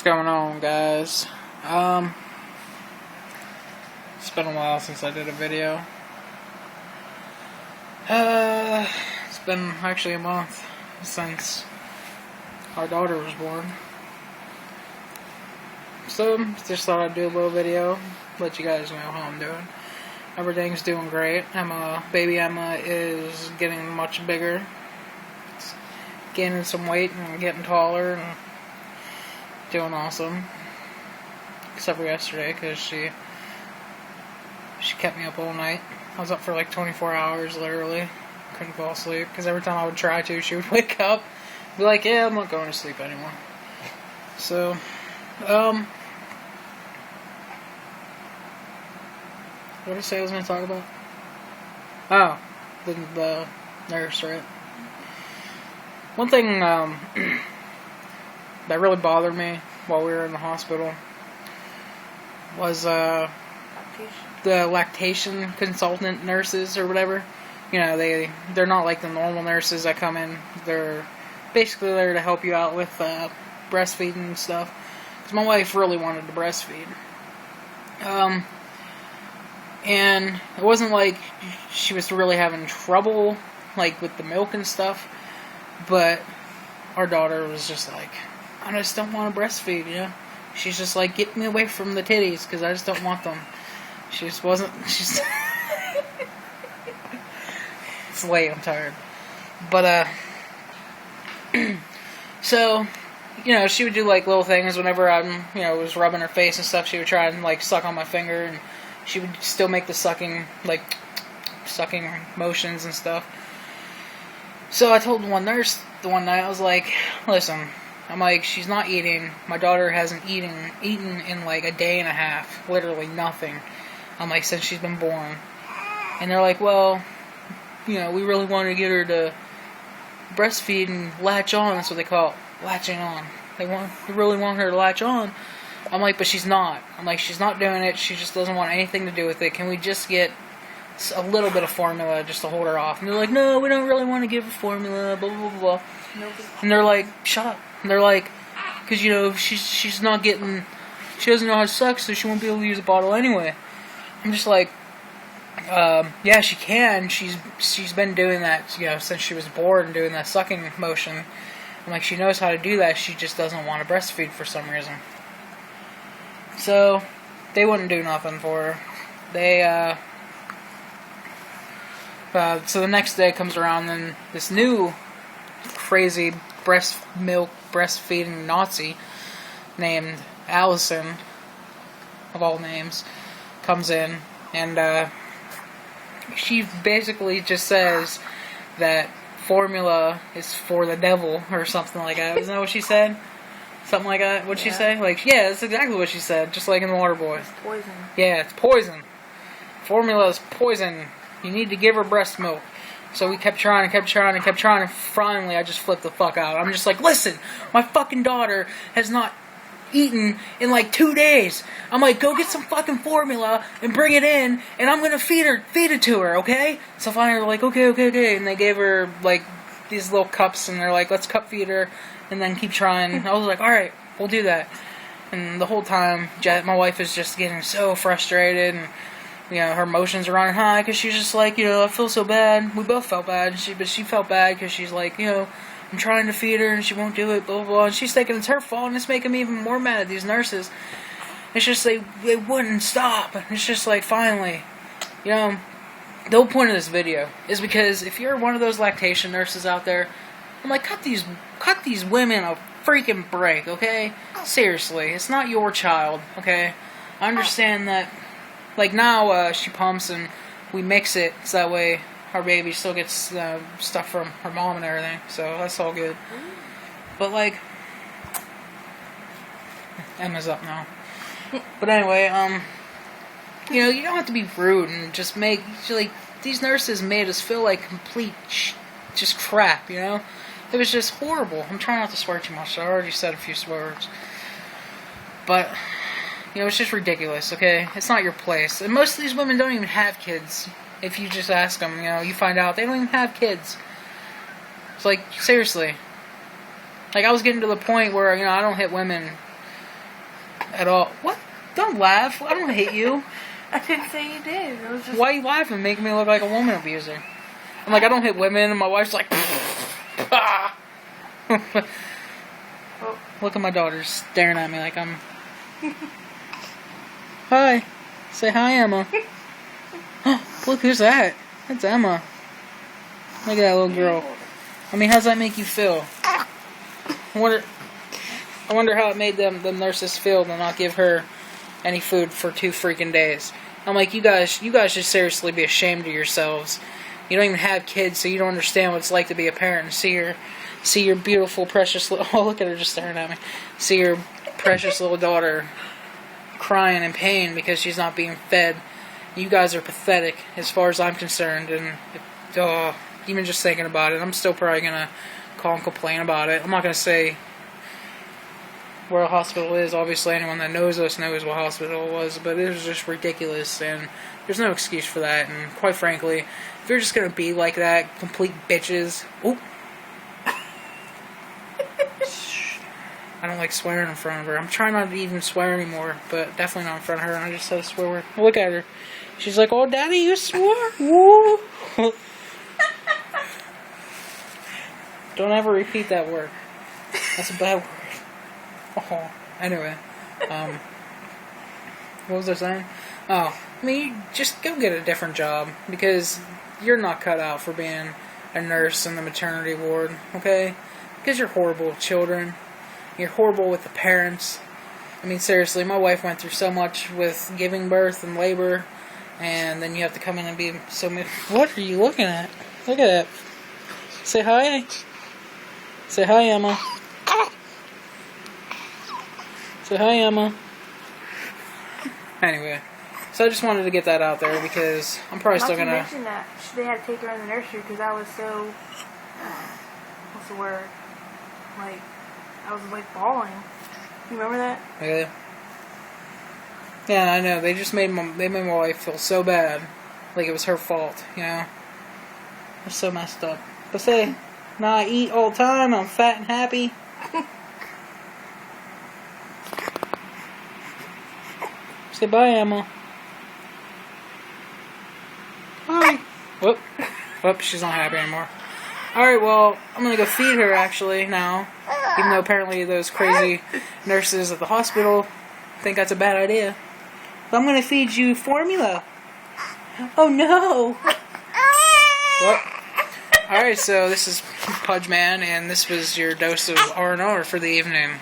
going on, guys? It's been a while since I did a video. It's been actually a month since our daughter was born. So, just thought I'd do a little video, let you guys know how I'm doing. Everything's doing great. Baby Emma is getting much bigger. It's gaining some weight and getting taller and doing awesome. Except for yesterday, because she kept me up all night. I was up for like 24 hours, literally. Couldn't fall asleep, because every time I would try to, she would wake up, be like, yeah, I'm not going to sleep anymore. So, what did I say I was going to talk about? Oh, the nurse, right? One thing, that really bothered me while we were in the hospital was, the lactation consultant nurses or whatever. You know, they're not like the normal nurses that come in. They're basically there to help you out with breastfeeding and stuff. Because my wife really wanted to breastfeed. And it wasn't like she was really having trouble, like, with the milk and stuff. But our daughter was just like, I just don't want to breastfeed, you know? She's just like, get me away from the titties, because I just don't want them. She's it's late, I'm tired. But, so, you know, she would do, like, little things whenever I'm, you know, was rubbing her face and stuff. She would try and, like, suck on my finger, and she would still make the sucking motions and stuff. So I told one nurse the one night, I was like, listen, I'm like, she's not eating. My daughter hasn't eaten in like a day and a half. Literally nothing. I'm like, since she's been born. And they're like, well, you know, we really want to get her to breastfeed and latch on. That's what they call it, latching on. They really want her to latch on. I'm like, but she's not. I'm like, she's not doing it. She just doesn't want anything to do with it. Can we just get a little bit of formula just to hold her off? And they're like, no, we don't really want to give her formula, blah, blah, blah, blah. And they're like, shut up. And they're like, because, you know, she's not getting, she doesn't know how to suck, so she won't be able to use a bottle anyway. I'm just like, yeah, she can. She's been doing that, you know, since she was born, doing that sucking motion. I'm like, she knows how to do that. She just doesn't want to breastfeed for some reason. So, they wouldn't do nothing for her. So the next day comes around, and this new crazy breastfeeding Nazi named Allison, of all names, comes in, and she basically just says that formula is for the devil, or something like that. Isn't that what she said? Something like that? What'd she say? Like, yeah, that's exactly what she said, just like in The Waterboy. It's poison. Yeah, it's poison. Formula is poison. You need to give her breast milk. So we kept trying, and finally I just flipped the fuck out. I'm just like, listen, my fucking daughter has not eaten in like 2 days. I'm like, go get some fucking formula and bring it in, and I'm gonna feed it to her, okay? So finally they're like, okay, and they gave her like these little cups, and they're like, let's cup feed her, and then keep trying. I was like, alright, we'll do that. And the whole time, my wife is just getting so frustrated, and you know, her emotions are running high, because she's just like, you know, I feel so bad. We both felt bad, but she felt bad, because she's like, you know, I'm trying to feed her, and she won't do it, blah, blah, blah. And she's thinking it's her fault, and it's making me even more mad at these nurses. It's just, they wouldn't stop. And it's just like, finally, you know, the whole point of this video is because if you're one of those lactation nurses out there, I'm like, cut these women a freaking break, okay? Seriously, it's not your child, okay? I understand that. Like, now, she pumps and we mix it, so that way our baby still gets stuff from her mom and everything, so that's all good. But, like, Emma's up now. But anyway, you know, you don't have to be rude and just like, these nurses made us feel like complete just crap, you know? It was just horrible. I'm trying not to swear too much, so I already said a few swear words. But, you know, it's just ridiculous, okay? It's not your place. And most of these women don't even have kids. If you just ask them, you know, you find out they don't even have kids. It's like, seriously. Like, I was getting to the point where, you know, I don't hit women At all. What? Don't laugh. I don't hate you. I didn't say you did. It was just... Why are you laughing? Making me look like a woman abuser. I'm like, I don't hit women, and my wife's like, ah. Look at my daughter staring at me like I'm... Hi. Say hi, Emma. Look, who's that? That's Emma. Look at that little girl. I mean, how does that make you feel? I wonder how it made the nurses feel to not give her any food for 2 freaking days. I'm like, you guys should seriously be ashamed of yourselves. You don't even have kids, so you don't understand what it's like to be a parent and see your beautiful, precious little... Oh, look at her just staring at me. See your precious little daughter crying in pain because she's not being fed. You guys are pathetic as far as I'm concerned, and even just thinking about it, I'm still probably going to call and complain about it. I'm not going to say where a hospital is. Obviously, anyone that knows us knows what hospital it was, but it was just ridiculous, and there's no excuse for that, and quite frankly, if you're just going to be like that, complete bitches... Oop. I don't like swearing in front of her. I'm trying not to even swear anymore, but definitely not in front of her. I just said a swear word. Look at her. She's like, "Oh, Daddy, you swore." Woo. Don't ever repeat that word. That's a bad word. Oh. Anyway, what was I saying? Oh, I mean, just go get a different job because you're not cut out for being a nurse in the maternity ward, okay? Because you're horrible with children. You're horrible with the parents. I mean, seriously, my wife went through so much with giving birth and labor, and then you have to come in and be so... What are you looking at? Look at that. Say hi. Say hi, Emma. Say hi, Emma. Anyway, so I just wanted to get that out there because I'm probably still gonna... Not to mention that they had to take her in the nursery because I was so... what's the word? Like... I was like bawling. You remember that? Yeah. Yeah, I know. They made my wife feel so bad, like it was her fault. You know, it's so messed up. But say, nah, I eat all the time. I'm fat and happy. Say bye, Emma. Bye. Whoop. Whoop. She's not happy anymore. Alright, well, I'm gonna go feed her actually now. Even though apparently those crazy nurses at the hospital think that's a bad idea. But I'm gonna feed you formula. Oh no! What? Alright, so this is Pudge Man, and this was your dose of R&R for the evening.